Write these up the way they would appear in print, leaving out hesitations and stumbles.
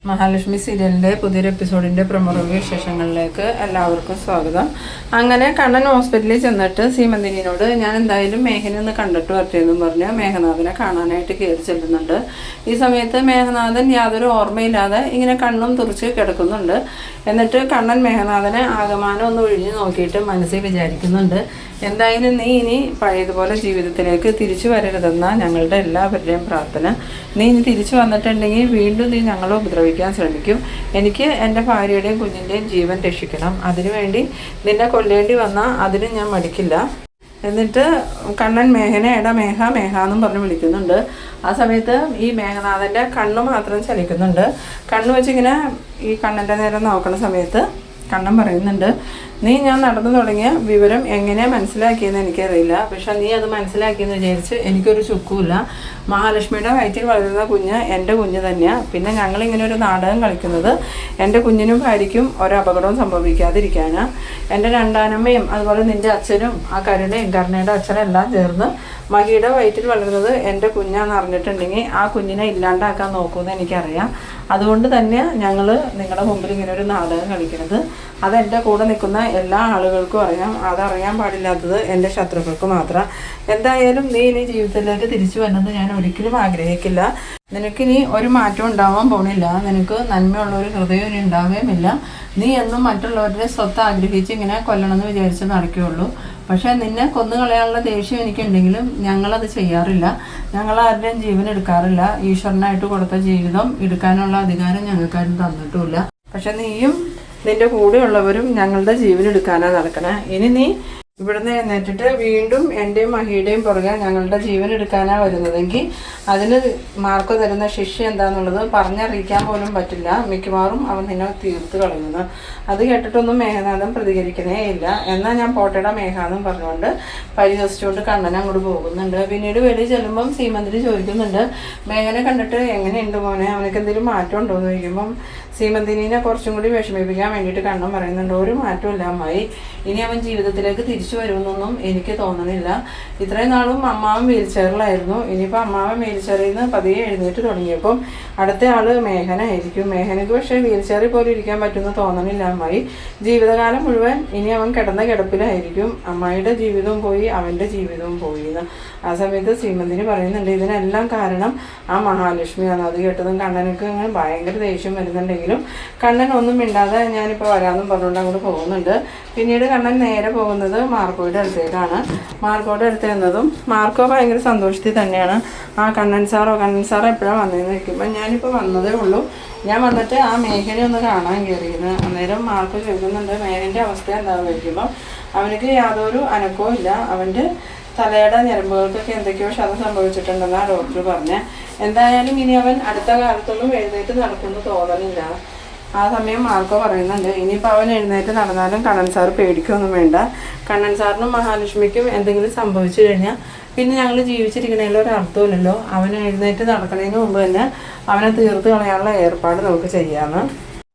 മഹാലക്ഷ്മി സീരിയലിൻ്റെ പുതിയൊരു എപ്പിസോഡിൻ്റെ പ്രമുഖ വിശേഷങ്ങളിലേക്ക് എല്ലാവർക്കും സ്വാഗതം. അങ്ങനെ കണ്ണൻ ഹോസ്പിറ്റലിൽ ചെന്നിട്ട് സീമന്തിനിയോട് ഞാൻ എന്തായാലും മേഘനെ ഒന്ന് കണ്ടിട്ട് വരട്ടെന്നും പറഞ്ഞ് മേഘനാഥനെ കാണാനായിട്ട് കയറി ചെല്ലുന്നുണ്ട്. ഈ സമയത്ത് മേഘനാഥൻ യാതൊരു ഓർമ്മയില്ലാതെ ഇങ്ങനെ കണ്ണും തുറച്ച് കിടക്കുന്നുണ്ട്. എന്നിട്ട് കണ്ണൻ മേഘനാഥനെ ആകമാനം ഒന്ന് ഒഴിഞ്ഞു നോക്കിയിട്ട് മനസ്സിൽ വിചാരിക്കുന്നുണ്ട്, എന്തായാലും നീ ഇനി പഴയതുപോലെ ജീവിതത്തിലേക്ക് തിരിച്ചു വരരുതെന്ന ഞങ്ങളുടെ എല്ലാവരുടെയും പ്രാർത്ഥന. നീ ഇനി തിരിച്ചു വന്നിട്ടുണ്ടെങ്കിൽ വീണ്ടും നീ ഞങ്ങളെ ഉപദ്രവിക്കാൻ ശ്രമിക്കും. എനിക്ക് എൻ്റെ ഭാര്യയുടെയും കുഞ്ഞിൻ്റെയും ജീവൻ രക്ഷിക്കണം. അതിനുവേണ്ടി നിന്നെ കൊല്ലേണ്ടി വന്നാൽ അതിന് ഞാൻ മടിക്കില്ല. എന്നിട്ട് കണ്ണൻ മേഘനെ എടാ മേഘ മേഘ എന്നും പറഞ്ഞ് വിളിക്കുന്നുണ്ട്. ആ സമയത്ത് ഈ മേഘനാഥൻ്റെ കണ്ണ് മാത്രം ചലിക്കുന്നുണ്ട്. കണ്ണ് വെച്ചിങ്ങനെ ഈ കണ്ണൻ്റെ നേരെ നോക്കുന്ന സമയത്ത് കണ്ണൻ പറയുന്നുണ്ട്, നീ ഞാൻ നടന്നു തുടങ്ങിയ വിവരം എങ്ങനെയാണ് മനസ്സിലാക്കിയെന്ന് എനിക്കറിയില്ല. പക്ഷെ നീ അത് മനസ്സിലാക്കിയെന്ന് വിചാരിച്ച് എനിക്കൊരു ചുക്കുമില്ല. മഹാലക്ഷ്മിയുടെ വയറ്റിൽ വളരുന്ന കുഞ്ഞ് എൻ്റെ കുഞ്ഞ് തന്നെയാണ്. പിന്നെ ഞങ്ങളിങ്ങനെ ഒരു നാടകം കളിക്കുന്നത് എൻ്റെ കുഞ്ഞിനും ഭാര്യയ്ക്കും ഒരപകടവും സംഭവിക്കാതിരിക്കാനാണ്. എൻ്റെ രണ്ടാനമ്മയും അതുപോലെ നിൻ്റെ അച്ഛനും ആ കരുണയുടെ അച്ഛനെല്ലാം ചേർന്ന് മഹിയുടെ വയറ്റിൽ വളരുന്നത് എൻ്റെ കുഞ്ഞാന്ന് അറിഞ്ഞിട്ടുണ്ടെങ്കിൽ ആ കുഞ്ഞിനെ ഇല്ലാണ്ടാക്കാൻ നോക്കുമെന്ന് എനിക്കറിയാം. അതുകൊണ്ട് തന്നെ ഞങ്ങൾ നിങ്ങളുടെ മുമ്പിൽ ഇങ്ങനെ ഒരു നാടകം കളിക്കുന്നത്. അതെൻ്റെ കൂടെ നിൽക്കുന്ന എല്ലാ ആളുകൾക്കും അറിയാം. അതറിയാൻ പാടില്ലാത്തത് എൻ്റെ ശത്രുക്കൾക്ക് മാത്രം. എന്തായാലും നീ ഇനി ജീവിതത്തിലേക്ക് തിരിച്ചു വരുന്നത് ഞാൻ ഒരിക്കലും ആഗ്രഹിക്കില്ല. നിനക്കിനി ഒരു മാറ്റം ഉണ്ടാവാൻ പോണില്ല. നിനക്ക് നന്മയുള്ള ഒരു ഹൃദയം ഇനി ഉണ്ടാവുകയുമില്ല. നീ എന്നും മറ്റുള്ളവരുടെ സ്വത്ത് ആഗ്രഹിച്ച് ഇങ്ങനെ കൊല്ലണമെന്ന് വിചാരിച്ച് നടക്കുകയുള്ളൂ. പക്ഷേ നിന്നെ കൊന്നുകളയാനുള്ള ദേഷ്യം എനിക്കുണ്ടെങ്കിലും ഞങ്ങളത് ചെയ്യാറില്ല. ഞങ്ങൾ ആരുടെയും ജീവൻ എടുക്കാറില്ല. ഈശ്വരനായിട്ട് കൊടുത്ത ജീവിതം എടുക്കാനുള്ള അധികാരം ഞങ്ങൾക്കാരും തന്നിട്ടുമില്ല. പക്ഷെ നീയും നിൻ്റെ കൂടെയുള്ളവരും ഞങ്ങളുടെ ജീവൻ എടുക്കാനാണ് നടക്കണേ. ഇനി നീ ഇവിടുന്ന് എഴുന്നേറ്റിട്ട് വീണ്ടും എൻ്റെയും മഹിയുടെയും പുറകെ ഞങ്ങളുടെ ജീവൻ എടുക്കാനാണ് വരുന്നതെങ്കിൽ അതിന് മാർക്ക് തരുന്ന ശിക്ഷ എന്താണെന്നുള്ളത് പറഞ്ഞറിയിക്കാൻ പോലും പറ്റില്ല. മിക്കവാറും അവൻ നിന്നെ തീർത്ത് കളയുന്നത്. അത് കേട്ടിട്ടൊന്നും മേഘനാഥൻ പ്രതികരിക്കണേ ഇല്ല. എന്നാൽ ഞാൻ പോട്ടയുടെ മേഘാന്നും പറഞ്ഞുകൊണ്ട് പരിഹസിച്ചുകൊണ്ട് കണ്ണൻ അങ്ങോട്ട് പോകുന്നുണ്ട്. പിന്നീട് വെളിയിൽ ചെല്ലുമ്പം സീമന്തിരി ചോദിക്കുന്നുണ്ട്, മേഘനെ കണ്ടിട്ട് എങ്ങനെയുണ്ട് മോനെ, അവനക്ക് എന്തെങ്കിലും മാറ്റം ഉണ്ടോ എന്ന് ചോദിക്കുമ്പം സീമന്തിനെ കുറച്ചും കൂടി വിഷമിപ്പിക്കാൻ വേണ്ടിയിട്ട് കണ്ണൻ പറയുന്നുണ്ട്, ഒരു മാറ്റമില്ല അമ്മായി, ഇനി അവൻ ജീവിതത്തിലേക്ക് തിരിച്ചു വരുമെന്നൊന്നും എനിക്ക് തോന്നണില്ല. ഇത്രയും നാളും അമ്മാവൻ വീൽ ചെയറിലായിരുന്നു. ഇനിയിപ്പോൾ അമ്മാവൻ വീൽ ചെയറിൽ നിന്ന് പതിയെ എഴുന്നേറ്റ് തുടങ്ങിയപ്പം അടുത്ത ആൾ മേഘനായിരിക്കും. മേഘനക്ക് പക്ഷേ വീൽ ചെയറിൽ പോലും ഇരിക്കാൻ പറ്റുമെന്ന് തോന്നണില്ല അമ്മായി. ജീവിതകാലം മുഴുവൻ ഇനി അവൻ കിടന്ന കിടപ്പിലായിരിക്കും. അമ്മായിയുടെ ജീവിതവും പോയി, അവൻ്റെ ജീവിതവും പോയി എന്ന്. ആ സമയത്ത് ശ്രീമന്തിനി പറയുന്നുണ്ട്, ഇതിനെല്ലാം കാരണം ആ മഹാലക്ഷ്മിയാണ്. അത് കേട്ടതും കണ്ണനക്ക് അങ്ങനെ ഭയങ്കര ദേഷ്യം വരുന്നുണ്ടെങ്കിലും കണ്ണൻ ഒന്നും മിണ്ടാതെ ഞാനിപ്പോൾ വരാമെന്നും പറഞ്ഞുകൊണ്ട് അങ്ങോട്ട് പോകുന്നുണ്ട്. പിന്നീട് കണ്ണൻ നേരെ പോകുന്നത് മാർക്കോയുടെ അടുത്തേക്കാണ്. മാർക്കോയുടെ അടുത്ത് എന്നതും മാർക്കോ ഭയങ്കര സന്തോഷത്തിൽ തന്നെയാണ്. കണ്ണൻ സാറോ എപ്പോഴാണ് വന്നതെന്ന് ചോദിക്കുമ്പോൾ ഞാനിപ്പോൾ വന്നതേ ഉള്ളൂ, ഞാൻ വന്നിട്ട് ആ മേഘനെ ഒന്ന് കാണാൻ കയറിയിരുന്നു. അന്നേരം മാർക്കോ ചോദിക്കുന്നുണ്ട്, മേഘൻ്റെ അവസ്ഥ എന്താണെന്ന് ചോദിക്കുമ്പോൾ അവനക്ക് യാതൊരു അനക്കവും ഇല്ല. അവൻ്റെ തലയുടെ ഞരമ്പുകൾക്കൊക്കെ എന്തൊക്കെയോ ക്ഷതം സംഭവിച്ചിട്ടുണ്ടെന്നാണ് ഡോക്ടർ പറഞ്ഞത്. എന്തായാലും ഇനി അവൻ അടുത്ത കാലത്തൊന്നും എഴുന്നേറ്റ് നടക്കുമെന്ന് തോന്നണില്ല. ആ സമയം മാർക്കോ പറയുന്നുണ്ട്, ഇനിയിപ്പോൾ അവൻ എഴുന്നേറ്റ് നടന്നാലും കണ്ണൻ സാറ് പേടിക്കൊന്നും വേണ്ട. കണ്ണൻ സാറിനും മഹാലക്ഷ്മിക്കും എന്തെങ്കിലും സംഭവിച്ചു കഴിഞ്ഞാൽ പിന്നെ ഞങ്ങൾ ജീവിച്ചിരിക്കണതിൽ ഒരു അർത്ഥമില്ലല്ലോ. അവൻ എഴുന്നേറ്റ് നടക്കുന്നതിന് മുമ്പ് തന്നെ അവനെ തീർത്ത് കളയാനുള്ള ഏർപ്പാട് നമുക്ക് ചെയ്യാമെന്ന്.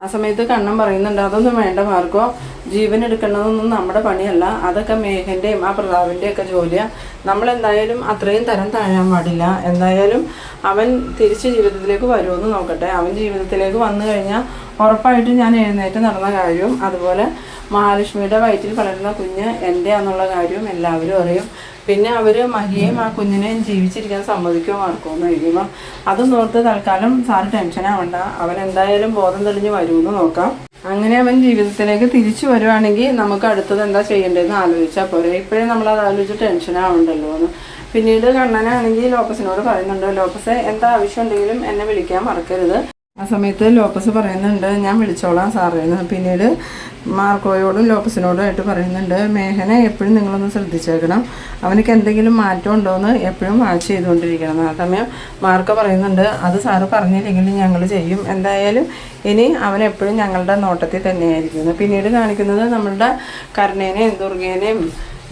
ആ സമയത്ത് കണ്ണൻ പറയുന്നുണ്ട്, അതൊന്നും വേണ്ട മാർക്കോ, ജീവൻ എടുക്കേണ്ടതൊന്നും നമ്മുടെ പണിയല്ല. അതൊക്കെ മേഘൻ്റെയും ആ പ്രതാപിൻ്റെയും ഒക്കെ ജോലിയാണ്. നമ്മളെന്തായാലും അത്രയും തരം താഴാൻ പാടില്ല. എന്തായാലും അവൻ തിരിച്ച് ജീവിതത്തിലേക്ക് വരുമെന്ന് നോക്കട്ടെ. അവൻ ജീവിതത്തിലേക്ക് വന്നു കഴിഞ്ഞാൽ ഉറപ്പായിട്ടും ഞാൻ എഴുന്നേറ്റ് നടന്ന കാര്യവും അതുപോലെ മഹാലക്ഷ്മിയുടെ വയറ്റിൽ വളരുന്ന കുഞ്ഞ് എൻ്റെ എന്നുള്ള കാര്യവും എല്ലാവരും അറിയും. പിന്നെ അവർ മഹിയെയും ആ കുഞ്ഞിനെയും ജീവിച്ചിരിക്കാൻ സമ്മതിക്കുമോ മാർക്കുമെന്ന് കഴിയുമ്പോൾ അതും നോർത്ത് തൽക്കാലം സാറ് ടെൻഷനാവണ്ട. അവൻ എന്തായാലും ബോധം തെളിഞ്ഞ് വരുമെന്ന് നോക്കാം. അങ്ങനെ അവൻ ജീവിതത്തിലേക്ക് തിരിച്ചു വരുവാണെങ്കിൽ നമുക്ക് അടുത്തത് എന്താ ചെയ്യേണ്ടതെന്ന് ആലോചിച്ചാൽ പോരെ. ഇപ്പോഴേ നമ്മളത് ആലോചിച്ച് ടെൻഷനാവണ്ടല്ലോ എന്ന്. പിന്നീട് കണ്ണനാണെങ്കിൽ ലോപ്പസിനോട് പറയുന്നുണ്ട്, ലോപ്പസ് എന്താ ആവശ്യം ഉണ്ടെങ്കിലും എന്നെ വിളിക്കാൻ മറക്കരുത്. ആ സമയത്ത് ലോപ്പസ് പറയുന്നുണ്ട്, ഞാൻ വിളിച്ചോളാം സാറേന്ന്. പിന്നീട് മാർക്കോയോടും ലോപ്പസിനോടുമായിട്ട് പറയുന്നുണ്ട്, മേഘനെ എപ്പോഴും നിങ്ങളൊന്ന് ശ്രദ്ധിച്ചേക്കണം. അവനക്ക് എന്തെങ്കിലും മാറ്റം ഉണ്ടോയെന്ന് എപ്പോഴും വാച്ച് ചെയ്തുകൊണ്ടിരിക്കണം. ആ സമയം മാർക്കോ പറയുന്നുണ്ട്, അത് സാറ് പറഞ്ഞില്ലെങ്കിലും ഞങ്ങൾ ചെയ്യും. എന്തായാലും ഇനി അവൻ എപ്പോഴും ഞങ്ങളുടെ നോട്ടത്തിൽ തന്നെയായിരിക്കുന്നു. പിന്നീട് കാണിക്കുന്നത് നമ്മളുടെ കരുണേനെയും ദുർഗേനെയും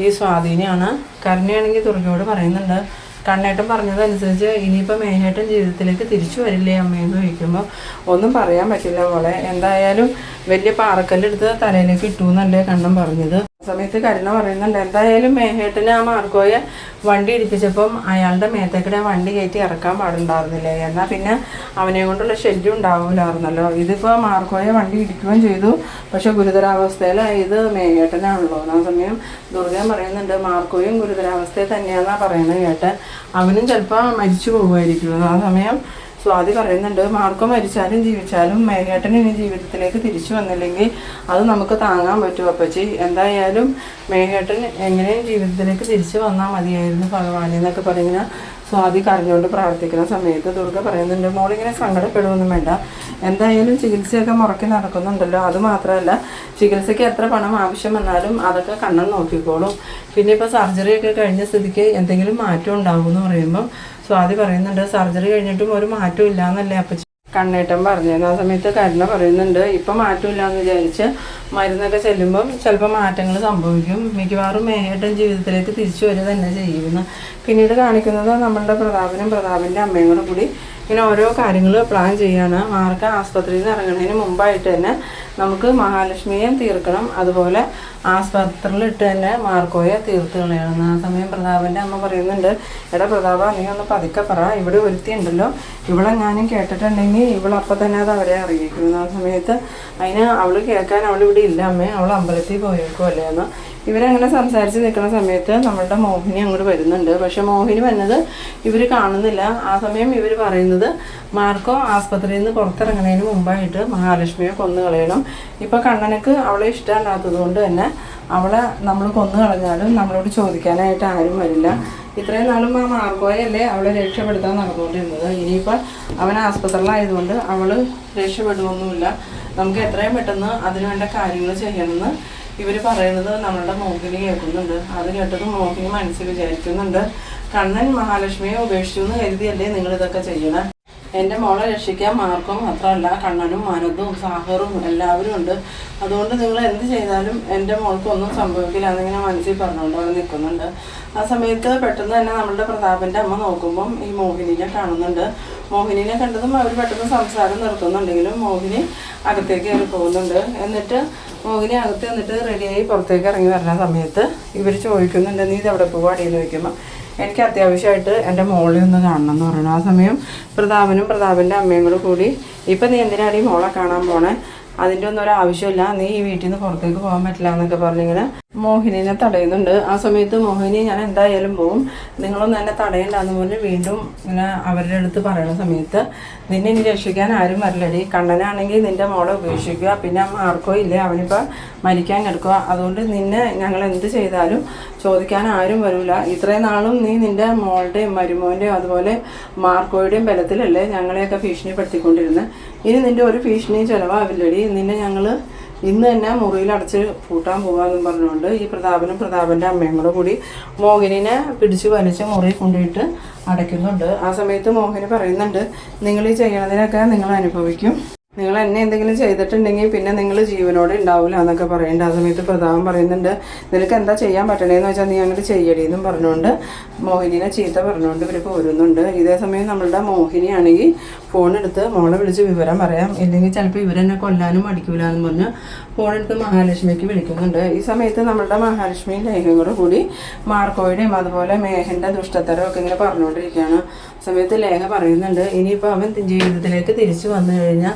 ഈ സ്വാധീനമാണ്. കരുണയാണെങ്കിൽ ദുർഗയോട് പറയുന്നുണ്ട്, കണ്ണേട്ടൻ പറഞ്ഞതനുസരിച്ച് ഇനിയിപ്പോൾ മേഘേട്ടൻ ജീവിതത്തിലേക്ക് തിരിച്ചു വരില്ലേ അമ്മയെന്ന് ചോദിക്കുമ്പോൾ ഒന്നും പറയാൻ പറ്റില്ല മോളെ. എന്തായാലും വലിയ പാറക്കല്ലെടുത്ത് തലയിലേക്ക് ഇട്ടു എന്നല്ലേ കണ്ണൻ പറഞ്ഞത്. സമയത്ത് കരുണ പറയുന്നുണ്ട് എന്തായാലും മേഘേട്ടന് ആ മാർക്കോയെ വണ്ടി ഇടിപ്പിച്ചപ്പം അയാളുടെ മേത്തേക്കിടെ വണ്ടി കയറ്റി ഇറക്കാൻ പാടുണ്ടായിരുന്നില്ലേ, എന്നാൽ പിന്നെ അവനെ കൊണ്ടുള്ള ശല്യം ഉണ്ടാവില്ലായിരുന്നല്ലോ. ഇതിപ്പോൾ മാർക്കോയെ വണ്ടി ഇടിക്കുകയും ചെയ്തു, പക്ഷെ ഗുരുതരാവസ്ഥയിൽ ഇത് മേഘേട്ടനാണല്ലോ. ആ സമയം ദുർഗ പറയുന്നുണ്ട് മാർക്കോയും ഗുരുതരാവസ്ഥയിൽ തന്നെയാണെന്നാണ് പറയുന്നത് കേട്ടൻ, അവനും ചിലപ്പോൾ മരിച്ചു പോകുമായിരിക്കും. ആ സമയം സ്വാതി പറയുന്നുണ്ട് മാർക്കോ മരിച്ചാലും ജീവിച്ചാലും മേഘേട്ടൻ ഇനി ജീവിതത്തിലേക്ക് തിരിച്ചു വന്നില്ലെങ്കിൽ അത് നമുക്ക് താങ്ങാൻ പറ്റും അപ്പച്ചി. എന്തായാലും മേഘേട്ടൻ എങ്ങനെയും ജീവിതത്തിലേക്ക് തിരിച്ചു വന്നാൽ മതിയായിരുന്നു ഭഗവാനെ എന്നൊക്കെ പറഞ്ഞാൽ സ്വാതി കരഞ്ഞുകൊണ്ട് പ്രാർത്ഥിക്കുന്ന സമയത്ത് ദുർഗ പറയുന്നുണ്ട് മോളിങ്ങനെ സങ്കടപ്പെടുകയൊന്നും വേണ്ട, എന്തായാലും ചികിത്സയൊക്കെ മുറക്കി നടക്കുന്നുണ്ടല്ലോ. അതുമാത്രമല്ല ചികിത്സയ്ക്ക് എത്ര പണം ആവശ്യം വന്നാലും അതൊക്കെ കണ്ണൻ നോക്കിക്കോളും. പിന്നെ ഇപ്പോൾ സർജറിയൊക്കെ കഴിഞ്ഞ സ്ഥിതിക്ക് എന്തെങ്കിലും മാറ്റം ഉണ്ടാവും എന്ന് പറയുമ്പം സ്വാതി പറയുന്നുണ്ട് സർജറി കഴിഞ്ഞിട്ടും ഒരു മാറ്റം ഇല്ല എന്നല്ലേ അപ്പച്ചി കണ്ണേട്ടൻ പറഞ്ഞിരുന്നു. ആ സമയത്ത് കരുണ പറയുന്നുണ്ട് ഇപ്പം മാറ്റമില്ല എന്ന് വിചാരിച്ച് മരുന്നൊക്കെ ചെല്ലുമ്പം ചിലപ്പോൾ മാറ്റങ്ങൾ സംഭവിക്കും, മിക്കവാറും മേഘേട്ടൻ ജീവിതത്തിലേക്ക് തിരിച്ചു വരിക തന്നെ ചെയ്യുമെന്ന്. പിന്നീട് കാണിക്കുന്നത് നമ്മളുടെ പ്രതാപിൻ്റെ അമ്മയും കൂടെ കൂടി ഇങ്ങനെ ഓരോ കാര്യങ്ങൾ പ്ലാൻ ചെയ്യാണ്. മാർക്ക് ആസ്പത്രിയിൽ നിന്ന് ഇറങ്ങുന്നതിന് മുമ്പായിട്ട് തന്നെ നമുക്ക് മഹാലക്ഷ്മിയെ തീർക്കണം, അതുപോലെ ആസ്പത്രിയിൽ ഇട്ട് തന്നെ മാർക്കോയെ തീർത്ത് കളയണം. ആ സമയം പ്രതാപൻ്റെ അമ്മ പറയുന്നുണ്ട് എടാ പ്രതാപ നീ ഒന്ന് പതുക്കെ പറ, ഇവിടെ ഒരുത്തി ഉണ്ടല്ലോ, ഇവളെങ്ങാനും കേട്ടിട്ടുണ്ടെങ്കിൽ ഇവളപ്പം തന്നെ അത് അവരെ അറിയിക്കുന്നു. ആ സമയത്ത് അതിന് അവൾ കേൾക്കാൻ അവളിവിടെ ഇല്ല അമ്മേ, അവൾ അമ്പലത്തിൽ പോയേക്കുമല്ലേ എന്ന്. ഇവരങ്ങനെ സംസാരിച്ച് നിൽക്കുന്ന സമയത്ത് നമ്മളുടെ മോഹിനി അങ്ങോട്ട് വരുന്നുണ്ട്. പക്ഷെ മോഹിനി വന്നത് ഇവർ കാണുന്നില്ല. ആ സമയം ഇവർ പറയുന്നത് മാർക്കോ ആസ്പത്രിയിൽ നിന്ന് പുറത്തിറങ്ങുന്നതിന് മുമ്പായിട്ട് മഹാലക്ഷ്മിയെ കൊന്നു കളയണം. ഇപ്പോൾ കണ്ണനക്ക് അവളെ ഇഷ്ടമല്ലാത്തത് കൊണ്ട് തന്നെ അവളെ നമ്മൾ കൊന്നു കളഞ്ഞാലും നമ്മളോട് ചോദിക്കാനായിട്ട് ആരും വരില്ല. ഇത്രയും നാളും ആ മാർക്കോയല്ലേ അവളെ രക്ഷപ്പെടുത്താൻ നടന്നുകൊണ്ടിരുന്നത്. ഇനിയിപ്പോൾ അവൻ ആസ്പത്രിയിലായതുകൊണ്ട് അവൾ രക്ഷപ്പെടുകയൊന്നുമില്ല. നമുക്ക് എത്രയും പെട്ടെന്ന് അതിനുവേണ്ട കാര്യങ്ങൾ ചെയ്യണമെന്ന് ഇവർ പറയുന്നത് നമ്മളുടെ മോഹിനി കേൾക്കുന്നുണ്ട്. അത് കേട്ടത് മോഹിനി മനസ്സിൽ വിചാരിക്കുന്നുണ്ട് കണ്ണൻ മഹാലക്ഷ്മിയെ ഉപേക്ഷിച്ചു എന്ന് കരുതിയല്ലേ നിങ്ങളിതൊക്കെ ചെയ്യണേ. എൻ്റെ മോളെ രക്ഷിക്കാൻ മാർക്കോ മാത്രമല്ല കണ്ണനും മനതും സാഹറും എല്ലാവരും ഉണ്ട്, അതുകൊണ്ട് നിങ്ങൾ എന്ത് ചെയ്താലും എൻ്റെ മോൾക്കൊന്നും സംഭവിക്കില്ല എന്നിങ്ങനെ മനസ്സിൽ പറഞ്ഞുകൊണ്ട് അവിടെ നിൽക്കുന്നുണ്ട്. ആ സമയത്ത് പെട്ടെന്ന് തന്നെ നമ്മളുടെ പ്രതാപൻ്റെ അമ്മ നോക്കുമ്പം ഈ മോഹിനിനെ കാണുന്നുണ്ട്. മോഹിനിനെ കണ്ടതും അവർ പെട്ടെന്ന് സംസാരം നിർത്തുന്നുണ്ടെങ്കിലും മോഹിനി അകത്തേക്ക് കയറി പോകുന്നുണ്ട്. എന്നിട്ട് മോഹിനി അകത്ത് വന്നിട്ട് റെഡിയായി പുറത്തേക്ക് ഇറങ്ങി വരുന്ന സമയത്ത് ഇവർ ചോദിക്കുന്നുണ്ട് നീ ഇതെവിടെ പോവാടിയെന്ന് ചോദിക്കുമ്പോൾ എനിക്ക് അത്യാവശ്യമായിട്ട് എൻ്റെ മോളെ ഒന്ന് കാണണം എന്ന് പറയണം. ആ സമയം പ്രതാപൻ്റെ അമ്മയും കൂടി ഇപ്പം നീ എന്തിനാണ് ഈ മോളെ കാണാൻ പോണേ, അതിൻ്റെ ഒന്നും ഒരു ആവശ്യമില്ല, നീ ഈ വീട്ടിൽ നിന്ന് പുറത്തേക്ക് പോകാൻ പറ്റില്ല എന്നൊക്കെ പറഞ്ഞിങ്ങനെ മോഹിനിനെ തടയുന്നുണ്ട്. ആ സമയത്ത് മോഹിനി ഞാൻ എന്തായാലും പോവും, നിങ്ങളൊന്നും എന്നെ തടയണ്ടെന്ന് പറഞ്ഞ് വീണ്ടും ഇങ്ങനെ അവരുടെ അടുത്ത് പറയുന്ന സമയത്ത് നിന്നെ ഇനി രക്ഷിക്കാൻ ആരും വരില്ലടി, കണ്ണനാണെങ്കിൽ നിൻ്റെ മോളെ ഉപേക്ഷിക്കുക, പിന്നെ മാർക്കോ ഇല്ലേ അവനിപ്പോൾ മരിക്കാൻ കിടക്കുക, അതുകൊണ്ട് നിന്നെ ഞങ്ങൾ എന്ത് ചെയ്താലും ചോദിക്കാൻ ആരും വരില്ല. ഇത്രയും നാളും നീ നിൻ്റെ മോളുടെയും മരുമോൻ്റെയും അതുപോലെ മാർക്കോയുടെയും ബലത്തിലല്ലേ ഞങ്ങളെയൊക്കെ ഭീഷണിപ്പെടുത്തിക്കൊണ്ടിരുന്നത്, ഇനി നിൻ്റെ ഒരു ഭീഷണിയും ചിലവാവില്ലടി, നിന്നെ ഞങ്ങൾ ഇന്ന് തന്നെ മുറിയിലടച്ച് പൂട്ടാൻ പോകാമെന്നും പറഞ്ഞുകൊണ്ട് ഈ പ്രതാപൻ്റെ അമ്മയും കൂടി മോഹിനിനെ പിടിച്ചു വലിച്ച് മുറിയിൽ കൊണ്ടുപോയിട്ട് അടയ്ക്കുന്നുണ്ട്. ആ സമയത്ത് മോഹിനി പറയുന്നുണ്ട് നിങ്ങൾ ഈ ചെയ്യണതിനൊക്കെ നിങ്ങൾ അനുഭവിക്കും, നിങ്ങൾ എന്നെ എന്തെങ്കിലും ചെയ്തിട്ടുണ്ടെങ്കിൽ പിന്നെ നിങ്ങൾ ജീവനോടെ ഉണ്ടാവില്ല എന്നൊക്കെ പറയുന്നുണ്ട്. ആ സമയത്ത് പ്രതാപൻ പറയുന്നുണ്ട് നിനക്ക് എന്താ ചെയ്യാൻ പറ്റണേന്ന് വെച്ചാൽ നീ അങ്ങോട്ട് ചെയ്യടി എന്നും പറഞ്ഞുകൊണ്ട് മോഹിനിനെ ചീത്ത പറഞ്ഞുകൊണ്ട് ഇവർ പോരുന്നുണ്ട്. ഇതേ സമയം നമ്മളുടെ മോഹിനിയാണെങ്കിൽ ഫോണെടുത്ത് മോളെ വിളിച്ച് വിവരം പറയാം, ഇല്ലെങ്കിൽ ചിലപ്പോൾ ഇവരെന്നെ കൊല്ലാനും മടിക്കൂല എന്ന് പറഞ്ഞ് ഫോണെടുത്ത് മഹാലക്ഷ്മിക്ക് വിളിക്കുന്നുണ്ട്. ഈ സമയത്ത് നമ്മളുടെ മഹാലക്ഷ്മിയും ലേഖയും കൂടി മാർക്കോയുടെയും അതുപോലെ മേഘൻ്റെ ദുഷ്ടത്തരമൊക്കെ ഇങ്ങനെ പറഞ്ഞുകൊണ്ടിരിക്കുകയാണ്. ആ സമയത്ത് ലേഖ പറയുന്നുണ്ട് ഇനിയിപ്പോൾ അവൻ ജീവിതത്തിലേക്ക് തിരിച്ചു വന്നു കഴിഞ്ഞാൽ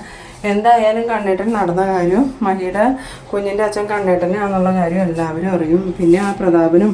എന്തായാലും കണ്ണേട്ടൻ നടന്ന കാര്യം മഹിയുടെ കുഞ്ഞിൻ്റെ അച്ഛൻ കണ്ണേട്ടനാണെന്നുള്ള കാര്യം എല്ലാവരും അറിയും. പിന്നെ ആ പ്രതാപനും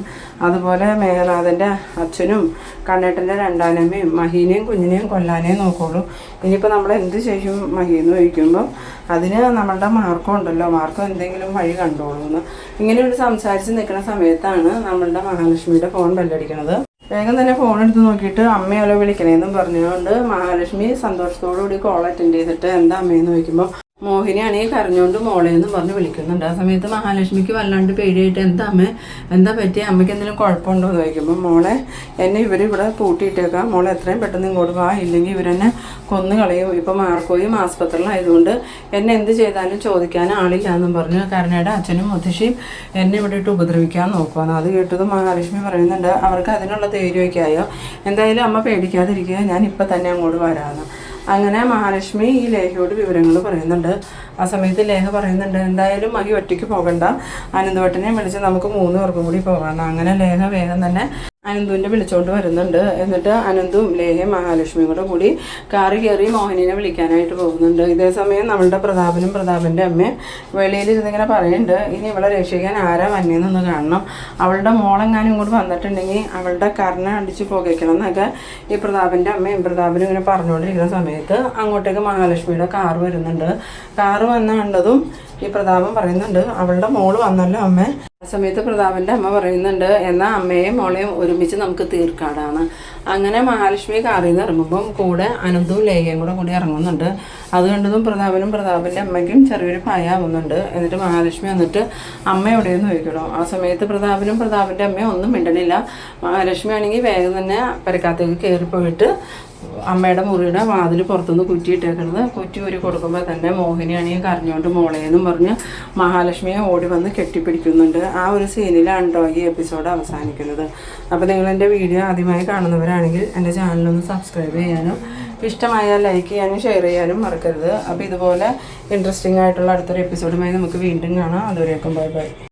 അതുപോലെ മേഘനാഥൻ്റെ അച്ഛനും കണ്ണേട്ടൻ്റെ രണ്ടാനമ്മയും മഹീനെയും കുഞ്ഞിനെയും കൊല്ലാനേ നോക്കുള്ളൂ. ഇനിയിപ്പോൾ നമ്മൾ എന്ത് ചെയ്യും മഹീന്ന് ചോദിക്കുമ്പം അതിന് നമ്മളുടെ മാർക്കോ ഉണ്ടല്ലോ, മാർക്കോ എന്തെങ്കിലും വഴി കണ്ടോളൂന്ന് ഇങ്ങനെ ഒരു സംസാരിച്ച് നിൽക്കുന്ന സമയത്താണ് നമ്മളുടെ മഹാലക്ഷ്മിയുടെ ഫോൺ ബെല്ലടിക്കണത്. വേഗം തന്നെ ഫോൺ എടുത്ത് നോക്കിയിട്ട് അമ്മയോലോ വിളിക്കണേന്നും പറഞ്ഞുകൊണ്ട് മഹാലക്ഷ്മി സന്തോഷത്തോടു കൂടി കോൾ അറ്റൻഡ് ചെയ്തിട്ട് എന്താ അമ്മയെന്ന് ചോദിക്കുമ്പോൾ മോഹിനിയാണെങ്കിൽ കരഞ്ഞുകൊണ്ട് മോളേന്നും പറഞ്ഞ് വിളിക്കുന്നുണ്ട്. ആ സമയത്ത് മഹാലക്ഷ്മിക്ക് വല്ലാണ്ട് പേടിയായിട്ട് എന്താ അമ്മ എന്താ പറ്റിയ അമ്മയ്ക്ക് എന്തെങ്കിലും കുഴപ്പമുണ്ടോ എന്ന് ചോദിക്കുമ്പോൾ മോളെ എന്നെ ഇവരിവിടെ പൂട്ടിയിട്ടേക്കാം, മോളെ എത്രയും പെട്ടെന്ന് ഇങ്ങോട്ട് വാ, ഇല്ലെങ്കിൽ ഇവരെന്നെ കൊന്നു കളയും, ഇപ്പോൾ മാർക്കോയും ആസ്പത്രിയിലായതുകൊണ്ട് എന്നെ എന്ത് ചെയ്താലും ചോദിക്കാൻ ആളില്ല എന്നും പറഞ്ഞു കരുണയുടെ അച്ഛനും മുത്തശ്ശിയും എന്നെ ഇവിടെ ഇട്ട് ഉപദ്രവിക്കാൻ നോക്കുവാന്ന്. അത് കേട്ടത് മഹാലക്ഷ്മി പറയുന്നുണ്ട് അവർക്ക് അതിനുള്ള ധൈര്യമൊക്കെ ആയോ, എന്തായാലും അമ്മ പേടിക്കാതിരിക്കുക, ഞാൻ ഇപ്പം തന്നെ അങ്ങോട്ട് വരാമെന്ന്. അങ്ങനെ മഹാലക്ഷ്മി ഈ ലേഖയോട് വിവരങ്ങൾ പറയുന്നുണ്ട്. ആ സമയത്ത് ലേഖ പറയുന്നുണ്ട്, എന്തായാലും മഹി ഒറ്റയ്ക്ക് പോകണ്ട, അനന്തവട്ടനെ വിളിച്ച് നമുക്ക് 3 പേർക്കും കൂടി പോകാമെന്ന്. അങ്ങനെ ലേഖ വേഗം തന്നെ അനന്തുവിനെ വിളിച്ചോണ്ട് വരുന്നുണ്ട്. എന്നിട്ട് അനന്തും ലേഹയും മഹാലക്ഷ്മിയും കൂടെ കൂടി കാറി കയറി മോഹിനിനെ വിളിക്കാനായിട്ട് പോകുന്നുണ്ട്. ഇതേ സമയം നമ്മളുടെ പ്രതാപൻ്റെ അമ്മയും വെളിയിലിരുന്നിങ്ങനെ പറയുന്നുണ്ട്, ഇനി ഇവളെ രക്ഷിക്കാൻ ആരാ വന്നേന്നൊന്ന് കാണണം, അവളുടെ മോളെങ്ങാനും ഇങ്ങോട്ട് വന്നിട്ടുണ്ടെങ്കിൽ അവളുടെ കർണ അടിച്ച് പുകയ്ക്കണം എന്നൊക്കെ ഈ പ്രതാപൻ്റെ അമ്മയും പ്രതാപനും ഇങ്ങനെ പറഞ്ഞുകൊണ്ടിരിക്കുന്ന സമയത്ത് അങ്ങോട്ടേക്ക് മഹാലക്ഷ്മിയുടെ കാറ് വരുന്നുണ്ട്. കാറ് വന്ന കണ്ടതും ഈ പ്രതാപൻ പറയുന്നുണ്ട്, അവളുടെ മോള് വന്നല്ലോ അമ്മ. ആ സമയത്ത് പ്രതാപൻ്റെ അമ്മ പറയുന്നുണ്ട്, എന്നാൽ അമ്മയെയും മോളെയും ഒരുമിച്ച് നമുക്ക് തീർക്കാടാണ്. അങ്ങനെ മഹാലക്ഷ്മി കാറിൽ നിന്ന് ഇറങ്ങുമ്പം കൂടെ അനന്തവും ലേഖയും കൂടി ഇറങ്ങുന്നുണ്ട്. അത് കണ്ടതും പ്രതാപൻ്റെ അമ്മയ്ക്കും ചെറിയൊരു ഭയമാവുന്നുണ്ട്. എന്നിട്ട് മഹാലക്ഷ്മി വന്നിട്ട് അമ്മ എവിടെയെന്ന് ചോദിക്കണോ. ആ സമയത്ത് പ്രതാപൻ്റെ അമ്മയും ഒന്നും മിണ്ടണില്ല. മഹാലക്ഷ്മി ആണെങ്കിൽ വേഗം തന്നെ പെരക്കകത്തേക്ക് കയറിപ്പോയിട്ട് അമ്മയുടെ മുറിയുടെ വാതിൽ പുറത്തുനിന്ന് കുറ്റിയിട്ടേക്കണത് കുറ്റി ഊരി കൊടുക്കുമ്പോൾ തന്നെ മോഹിനിയാണെങ്കിൽ കരഞ്ഞുകൊണ്ട് മോളേന്നും പറഞ്ഞ് മഹാലക്ഷ്മിയെ ഓടി വന്ന് കെട്ടിപ്പിടിക്കുന്നുണ്ട്. ആ ഒരു സീനിലാണ് കേട്ടോ ഈ എപ്പിസോഡ് അവസാനിക്കുന്നത്. അപ്പോൾ നിങ്ങളെൻ്റെ വീഡിയോ ആദ്യമായി കാണുന്നവരാണെങ്കിൽ എൻ്റെ ചാനലൊന്ന് സബ്സ്ക്രൈബ് ചെയ്യാനും ഇഷ്ടമായാൽ ലൈക്ക് ചെയ്യാനും ഷെയർ ചെയ്യാനും മറക്കരുത്. അപ്പോൾ ഇതുപോലെ ഇൻട്രസ്റ്റിംഗ് ആയിട്ടുള്ള അടുത്തൊരു എപ്പിസോഡുമായി നമുക്ക് വീണ്ടും കാണാം. അതുവരേക്കും ബൈ ബൈ.